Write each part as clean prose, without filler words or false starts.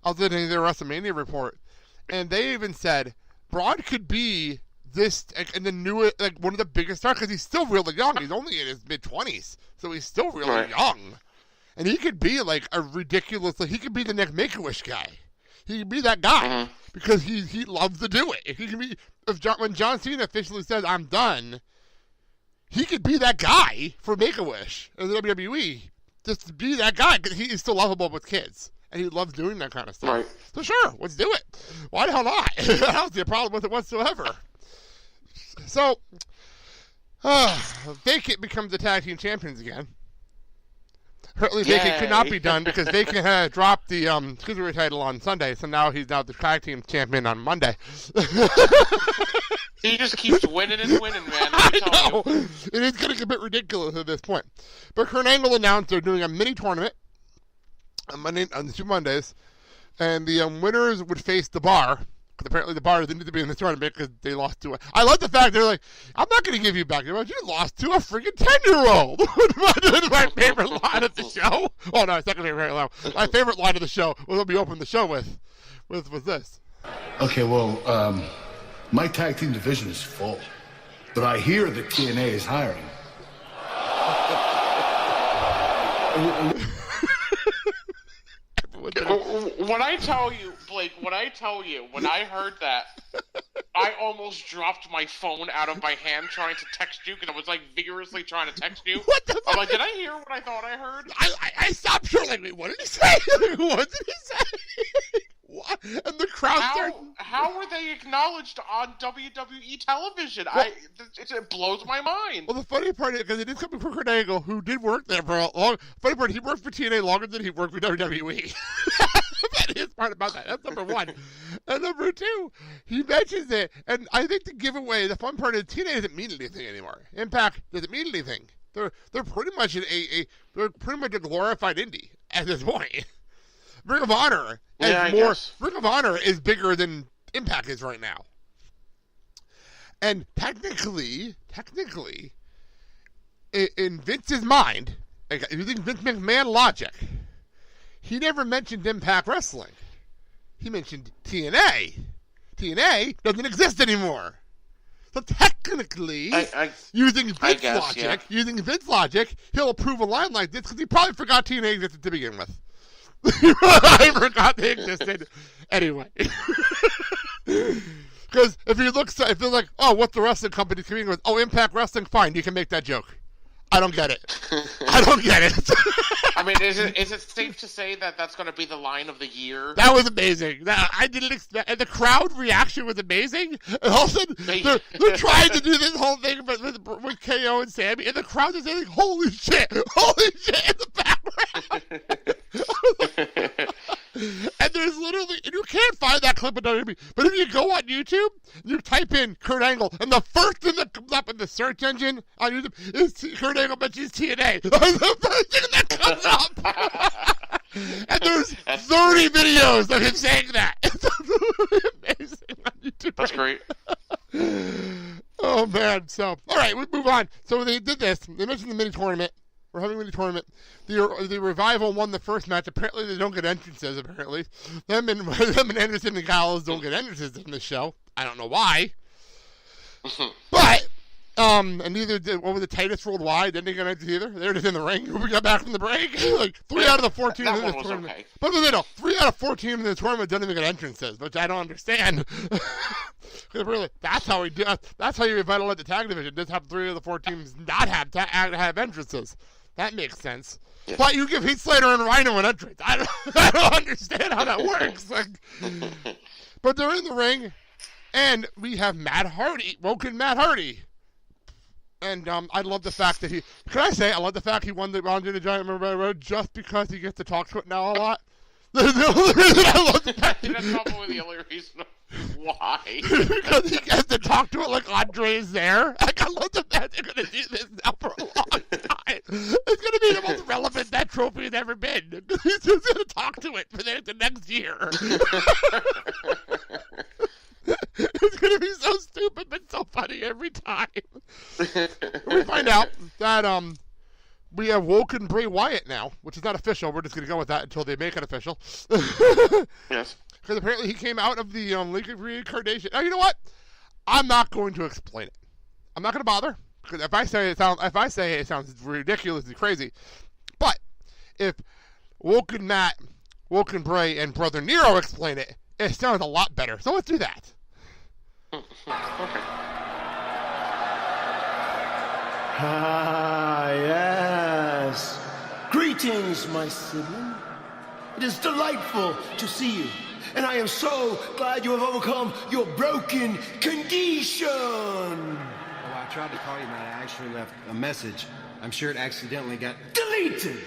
I was listening to their Wrestlemania report, and they even said Braun could be this and the new one of the biggest stars because he's still really young. He's only in his mid-20s, so he's still really young, and he could be like a ridiculous. He could be the next Make-A-Wish guy. He could be that guy because he loves to do it. He can be when John Cena officially says I'm done. He could be that guy for Make-A-Wish in the WWE. Just to be that guy because he is still lovable with kids. And he loves doing that kind of stuff. Right. So sure, let's do it. Why the hell not? I don't see a problem with it whatsoever. So, Vacant becomes the tag team champions again. Apparently Vacant could not be done because Vacant had dropped the Cruiserweight title on Sunday, so now he's now the tag team champion on Monday. He just keeps winning and winning, man. I know. It is getting a bit ridiculous at this point. But Kurt Angle announced they're doing a mini tournament on the 2 Mondays, and the winners would face the Bar. Because apparently the Bar doesn't need to be in this tournament because they lost to it. I love the fact they're like, I'm not going to give you back. You lost to a freaking 10-year-old. My favorite line of the show. Oh, no, second favorite line. My favorite line of the show was what we opened the show with this. Okay, well, my tag team division is full, but I hear that TNA is hiring. When I tell you, Blake, when I heard that, I almost dropped my phone out of my hand trying to text you because I was like vigorously trying to text you. What the fuck? I'm like, did I hear what I thought I heard? I stopped short. Like, wait, what did he say? What did he say? What? And the crowd started... How were they acknowledged on WWE television? Well, it blows my mind. Well, the funny part is, because it did come before Kurt Angle, who did work there for a long... Funny part, he worked for TNA longer than he worked for WWE. That is part about that. That's number one. And number two, he mentions it, and I think the giveaway, the fun part is TNA doesn't mean anything anymore. Impact doesn't mean anything. They're pretty much they're pretty much a glorified indie at this point. Ring of Honor Ring of Honor is bigger than Impact is right now. And technically, in Vince's mind, using Vince McMahon logic, he never mentioned Impact Wrestling. He mentioned TNA. TNA doesn't exist anymore. So technically, using Vince logic, he'll approve a line like this because he probably forgot TNA existed to begin with. I forgot they existed. Anyway. Because if you're like, oh, what's the wrestling company competing with? Oh, Impact Wrestling, fine, you can make that joke. I don't get it. I mean, is it safe to say that that's going to be the line of the year? That was amazing. I didn't expect, and the crowd reaction was amazing. And all of a sudden, they're trying to do this whole thing with KO and Sammy, and the crowd is saying, holy shit, in the background. And there's literally, and you can't find that clip of WWE, but if you go on YouTube, you type in Kurt Angle, and the first thing that comes up in the search engine on YouTube is Kurt Angle mentions TNA. The first thing that comes up. And there's 30 videos of him saying that. It's amazing on YouTube. That's great. Oh, man. So, all right, we move on. So they did this. They mentioned the mini tournament. We're having a mini tournament. The Revival won the first match. Apparently, they don't get entrances, apparently. Them and Anderson and Gallows don't get entrances in this show. I don't know why. But, and neither did, what was the Titus Worldwide? Didn't they get entrances either? They were just in the ring. We got back from the break. Like, 3 out of the 14 in this tournament. Okay. But no, 3 out of 14 in the tournament don't even get entrances, which I don't understand. Really, that's how you revitalize the tag division. Just have 3 of the 4 teams not have entrances. That makes sense. Yeah. But you give Heath Slater and Rhino an entrance. I don't understand how that works. But they're in the ring, and we have Woken Matt Hardy. And I love the fact that I love the fact he won the Andre the Giant Memorial Road just because he gets to talk to it now a lot. That's probably the only reason why. Because he gets to talk to it like Andre is there. I love the fact they're going to do this now for a long time. It's going to be the most relevant that trophy has ever been. He's just going to talk to it for the next year. It's going to be so stupid but so funny every time. We find out that we have Woken Bray Wyatt now, which is not official. We're just going to go with that until they make it official. Yes. Because apparently he came out of the League of Reincarnation. Now, you know what? I'm not going to explain it. I'm not going to bother. Because if I say it sounds ridiculously crazy. But if Woken Matt, Woken Bray, and Brother Nero explain it, it sounds a lot better. So let's do that. Okay. Ah, yes. Greetings, my sibling. It is delightful to see you, and I am so glad you have overcome your broken condition. Oh, I tried to call you, Matt. I actually left a message. I'm sure it accidentally got Deleted,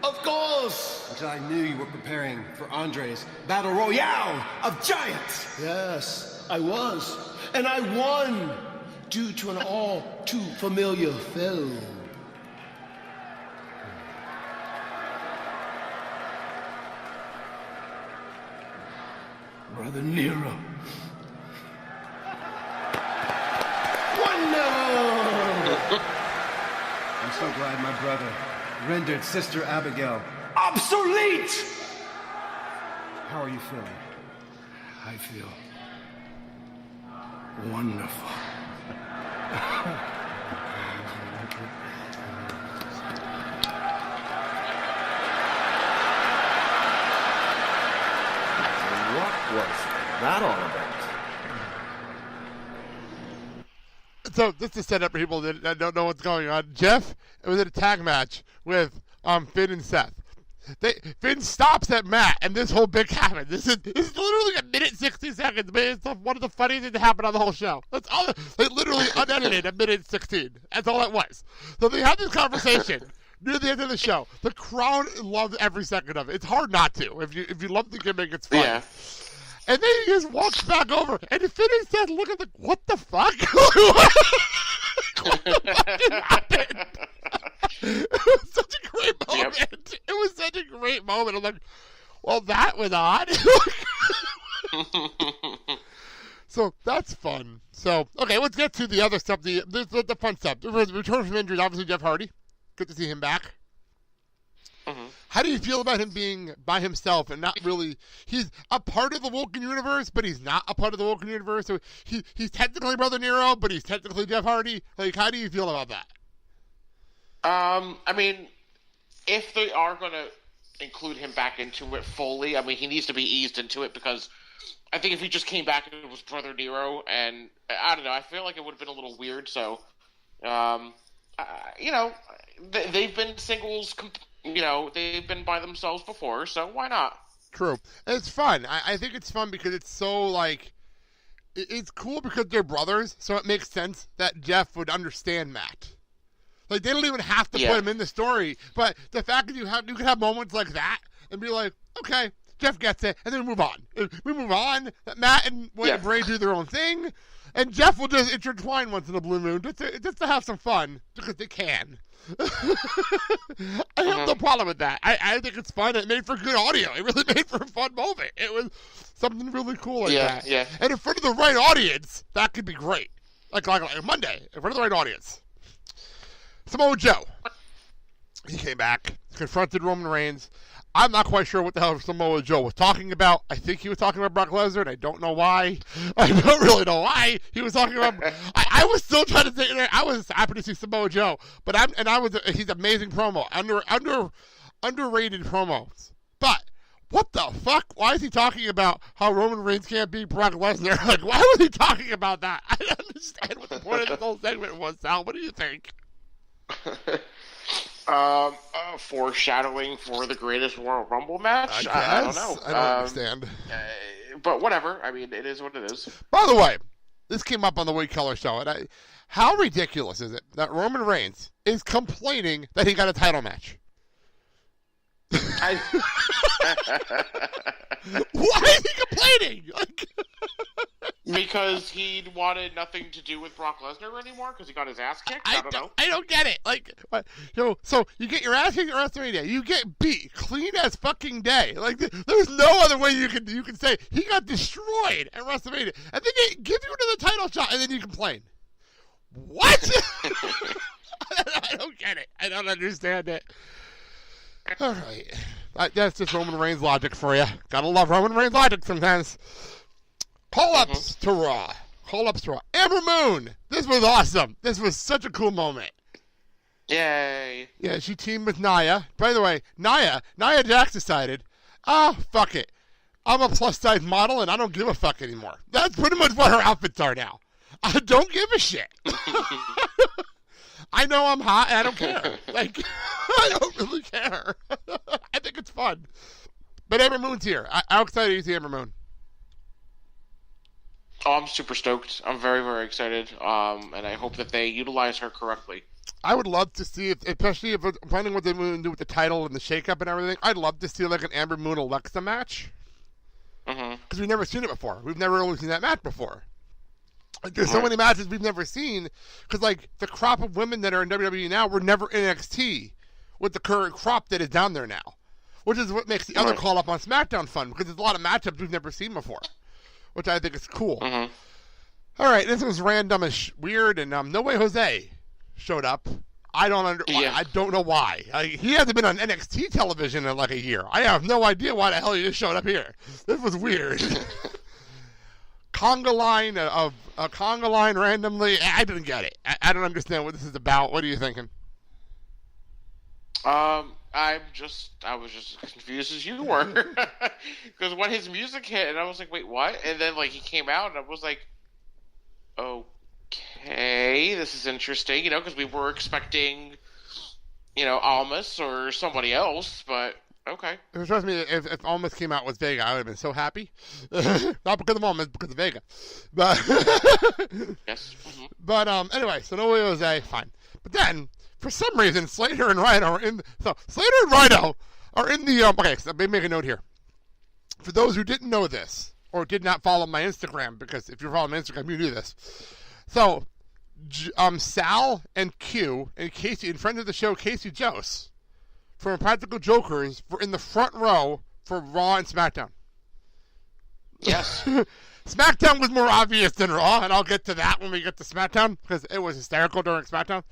of course. until I knew you were preparing for Andre's Battle Royale of Giants. Yes, I was, and I won due to an all too familiar foe. Brother Nero. Wonderful! I'm so glad my brother rendered Sister Abigail. Obsolete! How are you feeling? I feel wonderful. What was that all about? So this is set up for people that don't know what's going on. Jeff, it was in a tag match with Finn and Seth. Finn stops at Matt, and this whole big happens. This is literally a minute 60 seconds, but it's one of the funniest things that happened on the whole show. That's all. They literally unedited a minute 16. That's all it was. So they had this conversation near the end of the show. The crowd loved every second of it. It's hard not to. If you love the gimmick, it's fun. Yeah. And then he just walks back over, and Finn and Seth look at what the fuck? What the fuck just happened? It was such a great moment. Yep. It was such a great moment. I'm like, well, that was odd. So that's fun. So, okay, let's get to the other stuff, the fun stuff. The return from injury, obviously Jeff Hardy. Good to see him back. Mm-hmm. How do you feel about him being by himself and not really? He's a part of the Woken universe, but he's not a part of the Woken universe. So he's technically Brother Nero, but he's technically Jeff Hardy. Like, how do you feel about that? I mean, if they are going to include him back into it fully, I mean, he needs to be eased into it because I think if he just came back and it was Brother Nero, and I don't know, I feel like it would have been a little weird. So, you know, they've been singles. You know, they've been by themselves before, so why not? True. And it's fun. I think it's fun because it's so, like, it's cool because they're brothers, so it makes sense that Jeff would understand Matt. Like, they don't even have to put him in the story, but the fact that you can have moments like that and be like, okay, Jeff gets it, and then we move on. We move on. Matt and Bray do their own thing, and Jeff will just intertwine once in a blue moon just to have some fun because they can. I have no problem with that. I think it's fun. It made for good audio. It really made for a fun moment. It was something really cool like that. Yeah. And in front of the right audience, that could be great. Like Monday, in front of the right audience. Samoa Joe. He came back, confronted Roman Reigns. I'm not quite sure what the hell Samoa Joe was talking about. I think he was talking about Brock Lesnar, and I don't know why. I don't really know why he was talking about. I was still trying to say. I was happy to see Samoa Joe, but he's amazing promo, underrated promos. But what the fuck? Why is he talking about how Roman Reigns can't beat Brock Lesnar? Like, why was he talking about that? I don't understand what the point of this whole segment was. Sal, what do you think? Foreshadowing for the greatest Royal Rumble match? I don't know. I don't understand. But whatever. I mean, it is what it is. By the way, this came up on the Wade Keller show, and how ridiculous is it that Roman Reigns is complaining that he got a title match? Why is he complaining? Because he wanted nothing to do with Brock Lesnar anymore because he got his ass kicked? I don't know. I don't get it. Like, so you get your ass kicked at WrestleMania. You get beat clean as fucking day. Like, there's no other way you can say he got destroyed at WrestleMania. And then they give you another title shot and then you complain. What? I don't get it. I don't understand it. All right. That's just Roman Reigns logic for you. Gotta love Roman Reigns logic sometimes. Call-ups to Raw. Call-ups to Raw. Amber Moon. This was awesome. This was such a cool moment. Yay. Yeah, she teamed with Nia. By the way, Nia Jax decided, fuck it. I'm a plus-size model, and I don't give a fuck anymore. That's pretty much what her outfits are now. I don't give a shit. I know I'm hot, and I don't care. Like, I don't really care. I think it's fun. But Amber Moon's here. How excited are you to see Amber Moon? Oh, I'm super stoked. I'm very, very excited. And I hope that they utilize her correctly. I would love to see, especially if depending what they're going to do with the title and the shakeup and everything, I'd love to see like an Amber Moon Alexa match. Because we've never seen it before. We've never really seen that match before. Like, there's so many matches we've never seen. Because like the crop of women that are in WWE now were never in NXT with the current crop that is down there now. Which is what makes the other call up on SmackDown fun. Because there's a lot of matchups we've never seen before. Which I think is cool. All right, this was random as weird. And No Way Jose showed up. I don't know why. He hasn't been on NXT television in like a year. I have no idea why the hell he just showed up here. This was weird. Conga line randomly. I didn't get it. I don't understand what this is about. What are you thinking? I was just as confused as you were. Because when his music hit, and I was like, wait, what? And then like he came out, and I was like, okay, this is interesting, because we were expecting, Almas or somebody else, but okay. Trust me, if Almas came out with Vega, I would have been so happy. Not because of Almas, because of Vega. But yes. But anyway, so No Way Jose, fine. But then, for some reason, Slater and Rhino are in. So Slater and Rhino are in the. Okay, so let me make a note here. For those who didn't know this or did not follow my Instagram, because if you're following my Instagram, you knew this. So, Sal and Q and Casey, and friend of the show, Casey Jose, from Practical Jokers, were in the front row for Raw and Smackdown. Yes. SmackDown was more obvious than Raw, and I'll get to that when we get to SmackDown, because it was hysterical during SmackDown.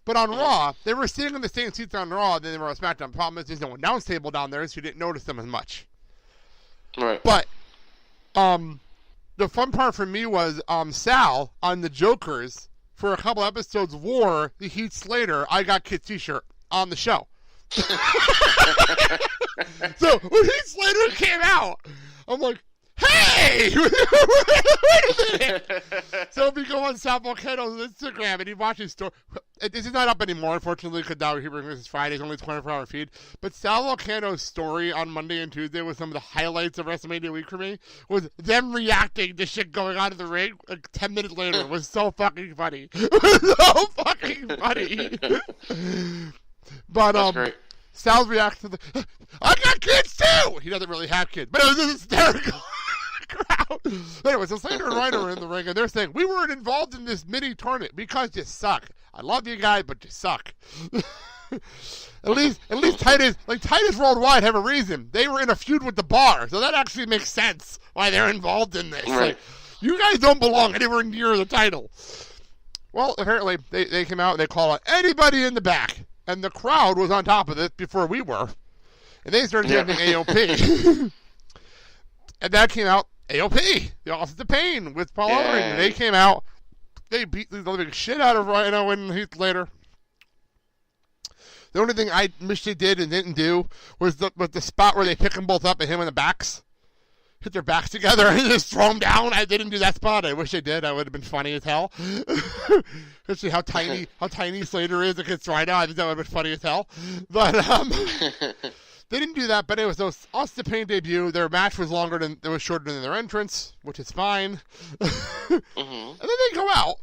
But on Raw, they were sitting in the same seats on Raw than they were on SmackDown. The problem is there's no announce table down there, so you didn't notice them as much. Right. But, the fun part for me was Sal on the Jokers for a couple episodes wore the Heath Slater I Got Kids t-shirt on the show. So when Heath Slater came out, I'm like, hey! Wait a minute! So if you go on Sal Volcano's Instagram and you watch his story, this is not up anymore, unfortunately, because now here this is Friday's only 24-hour feed. But Sal Volcano's story on Monday and Tuesday was some of the highlights of WrestleMania week for me. Was them reacting to shit going on in the ring like 10 minutes later. It was so fucking funny. It was so fucking funny. But that's great. Sal's reaction to the I got kids too! He doesn't really have kids, but it was hysterical. Crowd. Anyway, so Slater and Rhino are in the ring, and they're saying, we weren't involved in this mini tournament because you suck. I love you guys, but you suck. At least Titus Worldwide have a reason. They were in a feud with the Bar, so that actually makes sense why they're involved in this. Right. Like, you guys don't belong anywhere near the title. Well, apparently, they came out and they called out anybody in the back, and the crowd was on top of this before we were. And they started chanting AOP. And that came out, AOP, the Office of Pain, with Paul Ellering. They came out, they beat the living shit out of Rhino and Heath Slater. The only thing I wish they did and didn't do was the spot where they pick them both up and him in the backs. Hit their backs together and just throw them down. I didn't do that spot. I wish they did. That would have been funny as hell. Especially how tiny Slater is against Rhino. I think that would have been funny as hell. But, they didn't do that, but it was those Austin Pain debut. Their match was shorter than their entrance, which is fine. And then they go out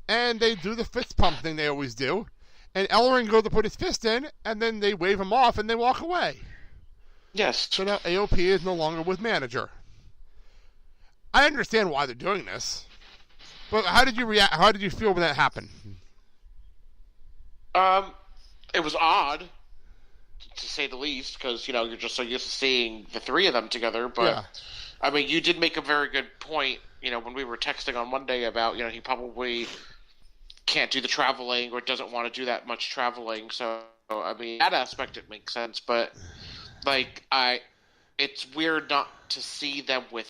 and they do the fist pump thing they always do. And Ellering goes to put his fist in, and then they wave him off and they walk away. Yes. So now AOP is no longer with manager. I understand why they're doing this, but how did you react? How did you feel when that happened? It was odd, to say the least, because, you're just so used to seeing the three of them together. But, yeah. I mean, you did make a very good point, when we were texting on Monday about, he probably can't do the traveling or doesn't want to do that much traveling. So I mean, that aspect it makes sense, but like it's weird not to see them with